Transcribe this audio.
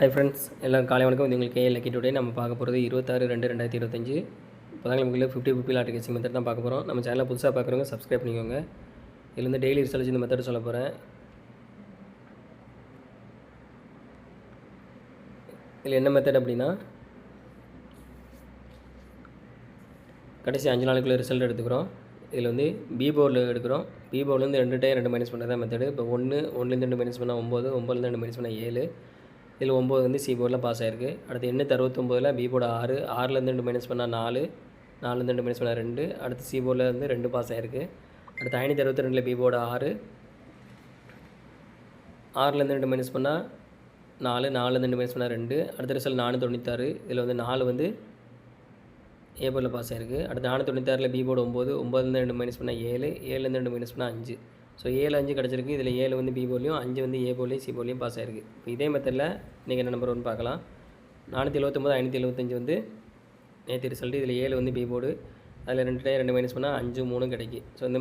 Hi friends, எல்லோரும் காலை வணக்கம். வந்து உங்களுக்கு லக்கி டுடே நம்ம பார்க்க போகிறது 26/2/2025 நமக்கு 50 லாட்டரி கெஸ்ஸிங் மெத்தட் தான் பார்க்க போகிறோம். நம்ம சேனலை புதுசாக பார்க்குறவங்க சப்ஸ்கிரைப் பண்ணிக்கோங்க. இதில் வந்து டெய்லி ரிசல்ட்ஸ் இந்த மெத்தட் சொல்ல போகிறேன். இதில் என்ன மெத்தட் அப்படின்னா, கடைசி 5 நாளுக்குள்ளே ரிசல்ட் எடுத்துக்கிறோம். இதில் வந்து பி போர்டில் எடுக்கிறோம். பி போர்ட்லேருந்து 2 டைம் 2 மைனஸ் பண்ணுறது தான் மெத்தடு. இப்போ 1லேருந்து 2 மைனஸ் பண்ணால் 9, 9லேருந்து 2 மைனஸ் பண்ணால் 7. இதில் 9 வந்து சி போர்டில் பாஸ் ஆகிருக்கு. அடுத்து 869 பி போர்டு 6, 6லேருந்து 2 மைனஸ் பண்ணால் 4, 4லேருந்து 2 மைனஸ் பண்ணால் 2. அடுத்து சி போர்டில் வந்து 2 பாஸ் ஆகிருக்கு. அடுத்து 562 பி போர்டு 6, 6லேருந்து 2 மைனஸ் பண்ணால் 4, 4லேருந்து 2 மைனஸ் பண்ணால் 2. அடுத்த ரிசல்ட் 496. இதில் வந்து 4 வந்து ஏ போர்டில் பாஸ் ஆகிருக்கு. அடுத்து 496 பி போர்டு 9, 9லேருந்து 2 மைனஸ் பண்ணால் 7, 7லேருந்து 2 மைனஸ் பண்ணால் 5. ஸோ 7 5 கிடச்சிருக்கு. இதில் 7 வந்து பி போர்ட்லையும் 5 வந்து ஏ போர்ட்லையும் சி போர்ட்லையும் பாஸ் ஆகிருக்கு. இப்போ இதே மெத்தடில் இன்றைக்கி என்ன நம்பர் ஒன்று பார்க்கலாம். 479 575 வந்து நேற்று ரிசல்ட்டு. இதில் 7 வந்து பி போர்டு, அதில் 2 டைம் 2 மைனஸ் பண்ணால் 5 3 கிடைக்கும். ஸோ இந்த